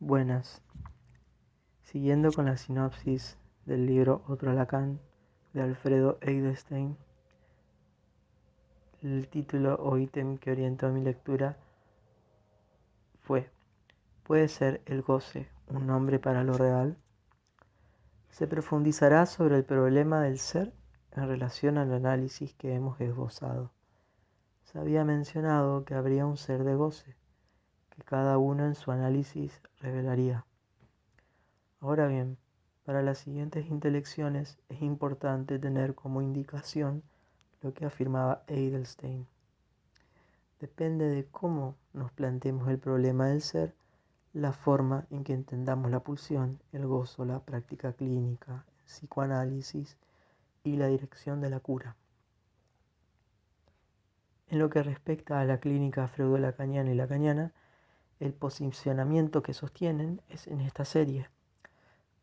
Buenas. Siguiendo con la sinopsis del libro Otro Lacan de Alfredo Edelstein, el título o ítem que orientó mi lectura fue: ¿puede ser el goce un nombre para lo real? Se profundizará sobre el problema del ser en relación al análisis que hemos esbozado. Se había mencionado que habría un ser de goce, que cada uno en su análisis revelaría. Ahora bien, para las siguientes intelecciones es importante tener como indicación lo que afirmaba Edelstein. Depende de cómo nos planteemos el problema del ser, la forma en que entendamos la pulsión, el gozo, la práctica clínica, el psicoanálisis y la dirección de la cura. En lo que respecta a la clínica freudo-lacaniana y lacaniana, el posicionamiento que sostienen es en esta serie: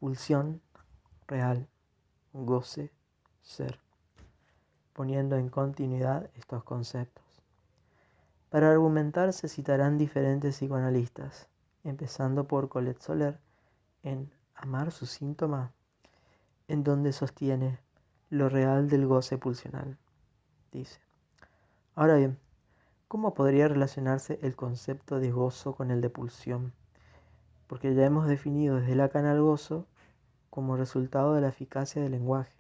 pulsión, real, goce, ser, poniendo en continuidad estos conceptos. Para argumentar se citarán diferentes psicoanalistas, empezando por Colette Soler en Amar su síntoma, en donde sostiene lo real del goce pulsional. Dice: ahora bien, ¿cómo podría relacionarse el concepto de gozo con el de pulsión? Porque ya hemos definido desde Lacan al gozo como resultado de la eficacia del lenguaje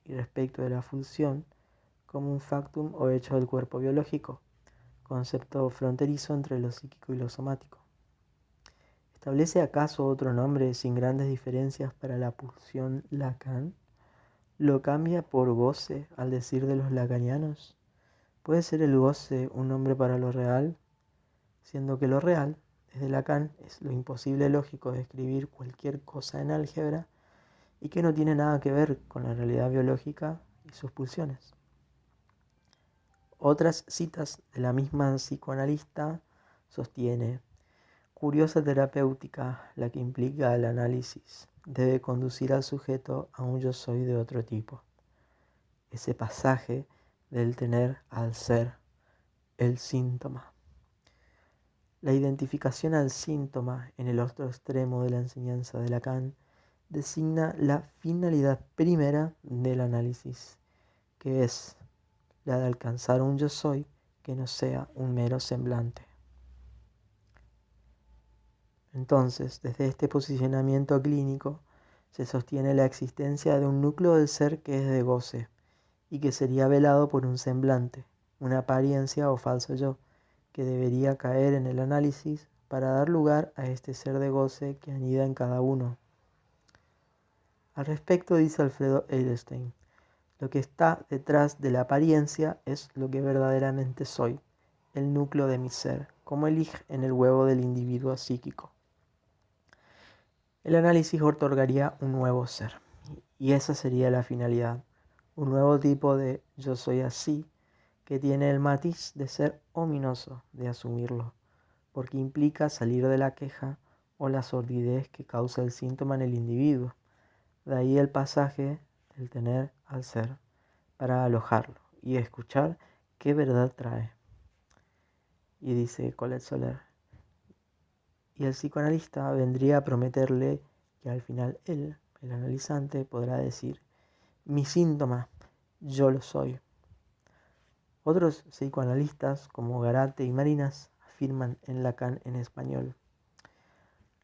y respecto de la pulsión como un factum o hecho del cuerpo biológico, concepto fronterizo entre lo psíquico y lo somático. ¿Establece acaso otro nombre sin grandes diferencias para la pulsión Lacan? ¿Lo cambia por goce al decir de los lacanianos? ¿Puede ser el goce un nombre para lo real? Siendo que lo real, desde Lacan, es lo imposible lógico de escribir cualquier cosa en álgebra y que no tiene nada que ver con la realidad biológica y sus pulsiones. Otras citas de la misma psicoanalista sostiene: curiosa terapéutica la que implica el análisis, debe conducir al sujeto a un yo soy de otro tipo. Ese pasaje del tener al ser, el síntoma. La identificación al síntoma en el otro extremo de la enseñanza de Lacan designa la finalidad primera del análisis, que es la de alcanzar un yo soy que no sea un mero semblante. Entonces, desde este posicionamiento clínico, se sostiene la existencia de un núcleo del ser que es de goce y que sería velado por un semblante, una apariencia o falso yo, que debería caer en el análisis para dar lugar a este ser de goce que anida en cada uno. Al respecto dice Alfredo Edelstein: lo que está detrás de la apariencia es lo que verdaderamente soy, el núcleo de mi ser, como el ig en el huevo del individuo psíquico. El análisis otorgaría un nuevo ser, y esa sería la finalidad, un nuevo tipo de yo soy así, que tiene el matiz de ser ominoso de asumirlo, porque implica salir de la queja o la sordidez que causa el síntoma en el individuo. De ahí el pasaje del tener al ser, para alojarlo y escuchar qué verdad trae. Y dice Colette Soler: y el psicoanalista vendría a prometerle que al final él, el analizante, podrá decir: mi síntoma, yo lo soy. Otros psicoanalistas, como Garate y Marinas, afirman en Lacan en español: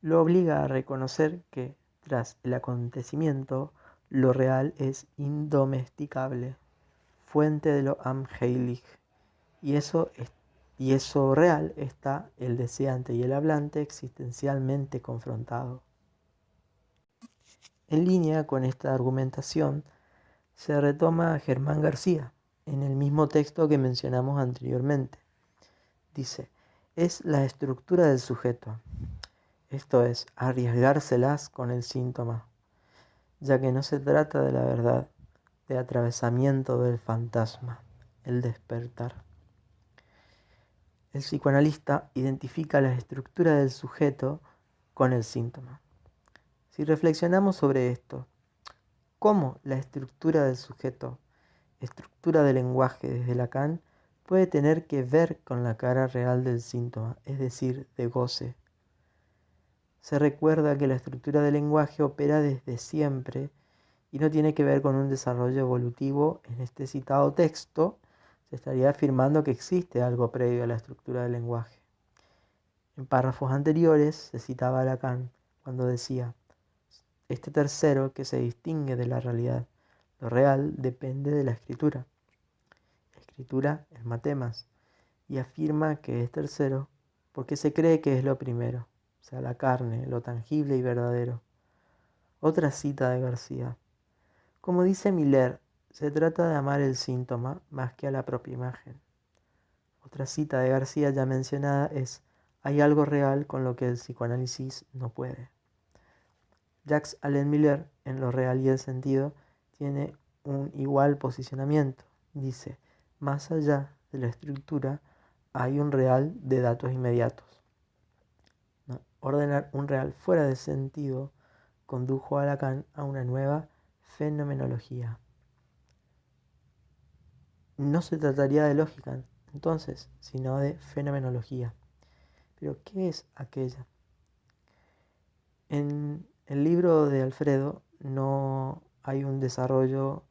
lo obliga a reconocer que, tras el acontecimiento, lo real es indomesticable, fuente de lo unheilig, y eso real está el deseante y el hablante existencialmente confrontado. En línea con esta argumentación, se retoma a Germán García, en el mismo texto que mencionamos anteriormente. Dice: es la estructura del sujeto, esto es, arriesgárselas con el síntoma, ya que no se trata de la verdad, de atravesamiento del fantasma, el despertar. El psicoanalista identifica la estructura del sujeto con el síntoma. Si reflexionamos sobre esto, ¿cómo la estructura del sujeto, estructura del lenguaje desde Lacan, puede tener que ver con la cara real del síntoma, es decir, de goce? Se recuerda que la estructura del lenguaje opera desde siempre y no tiene que ver con un desarrollo evolutivo. En este citado texto se estaría afirmando que existe algo previo a la estructura del lenguaje. En párrafos anteriores se citaba a Lacan cuando decía: este tercero que se distingue de la realidad, lo real, depende de la escritura. La escritura es matemas, y afirma que es tercero porque se cree que es lo primero, o sea, la carne, lo tangible y verdadero. Otra cita de García: como dice Miller, se trata de amar el síntoma más que a la propia imagen. Otra cita de García ya mencionada es: hay algo real con lo que el psicoanálisis no puede. Jacques Alain Miller, en Lo real y el sentido, tiene un igual posicionamiento. Dice: más allá de la estructura hay un real de datos inmediatos. ¿No? Ordenar un real fuera de sentido condujo a Lacan a una nueva fenomenología. No se trataría de lógica, entonces, sino de fenomenología. Pero, ¿qué es aquella? En el libro de Alfredo no hay un desarrollo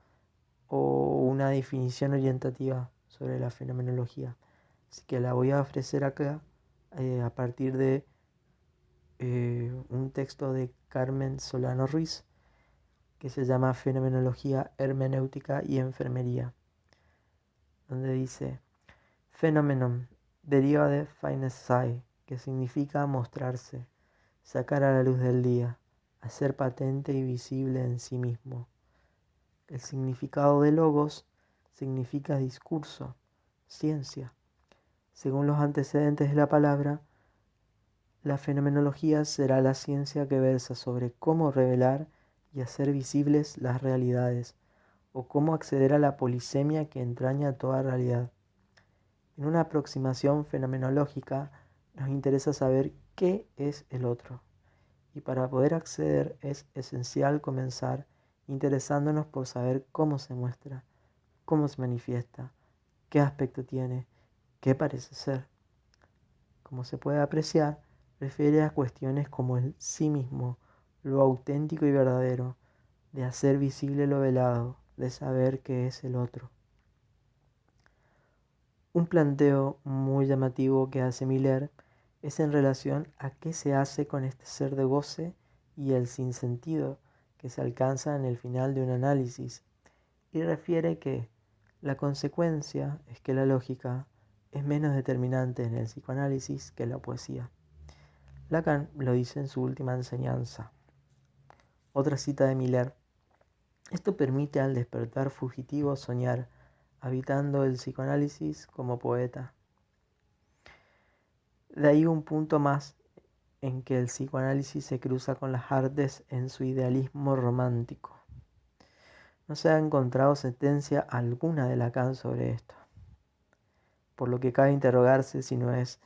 o una definición orientativa sobre la fenomenología, así que la voy a ofrecer acá a partir de un texto de Carmen Solano Ruiz que se llama Fenomenología, Hermenéutica y Enfermería, donde dice: Phenomenon deriva de Phainessai, que significa mostrarse, sacar a la luz del día, hacer patente y visible en sí mismo. El significado de logos significa discurso, ciencia. Según los antecedentes de la palabra, la fenomenología será la ciencia que versa sobre cómo revelar y hacer visibles las realidades, o cómo acceder a la polisemia que entraña toda realidad. En una aproximación fenomenológica nos interesa saber qué es el otro, y para poder acceder es esencial comenzar interesándonos por saber cómo se muestra, cómo se manifiesta, qué aspecto tiene, qué parece ser. Como se puede apreciar, refiere a cuestiones como el sí mismo, lo auténtico y verdadero, de hacer visible lo velado, de saber qué es el otro. Un planteo muy llamativo que hace Miller es en relación a qué se hace con este ser de goce y el sinsentido que se alcanza en el final de un análisis, y refiere que la consecuencia es que la lógica es menos determinante en el psicoanálisis que la poesía. Lacan lo dice en su última enseñanza. Otra cita de Miller: esto permite al despertar fugitivo soñar, habitando el psicoanálisis como poeta. De ahí un punto más en que el psicoanálisis se cruza con las artes en su idealismo romántico. No se ha encontrado sentencia alguna de Lacan sobre esto, por lo que cabe interrogarse si no es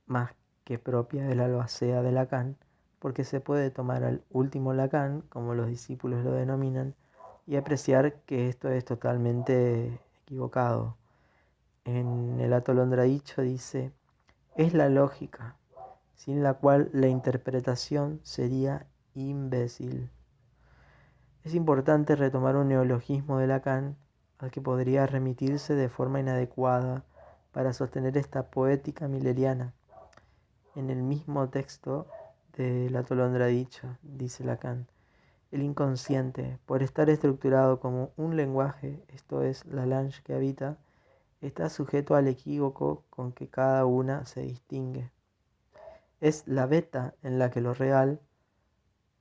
más que propia de la albacea de Lacan, porque se puede tomar al último Lacan, como los discípulos lo denominan, y apreciar que esto es totalmente equivocado. En el Atolondra dicho dice: es la lógica, sin la cual la interpretación sería imbécil. Es importante retomar un neologismo de Lacan al que podría remitirse de forma inadecuada para sostener esta poética milleriana. En el mismo texto de La Atolondra dicho, dice Lacan: el inconsciente, por estar estructurado como un lenguaje, esto es, la langue que habita, está sujeto al equívoco con que cada una se distingue. Es la beta en la que lo real,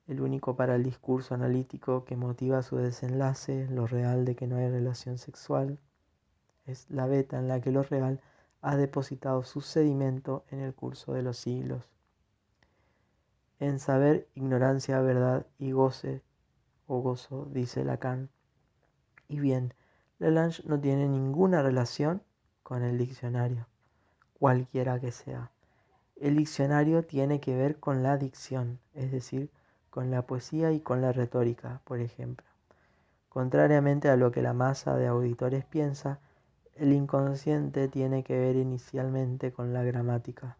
el único para el discurso analítico que motiva su desenlace, lo real de que no hay relación sexual, es la beta en la que lo real ha depositado su sedimento en el curso de los siglos. En saber, ignorancia, verdad y goce o gozo, dice Lacan. Y bien, Lalage no tiene ninguna relación con el diccionario, cualquiera que sea. El diccionario tiene que ver con la dicción, es decir, con la poesía y con la retórica, por ejemplo. Contrariamente a lo que la masa de auditores piensa, el inconsciente tiene que ver inicialmente con la gramática.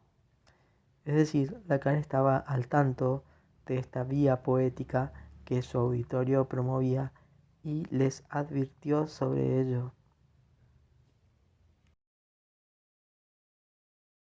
Es decir, Lacan estaba al tanto de esta vía poética que su auditorio promovía y les advirtió sobre ello.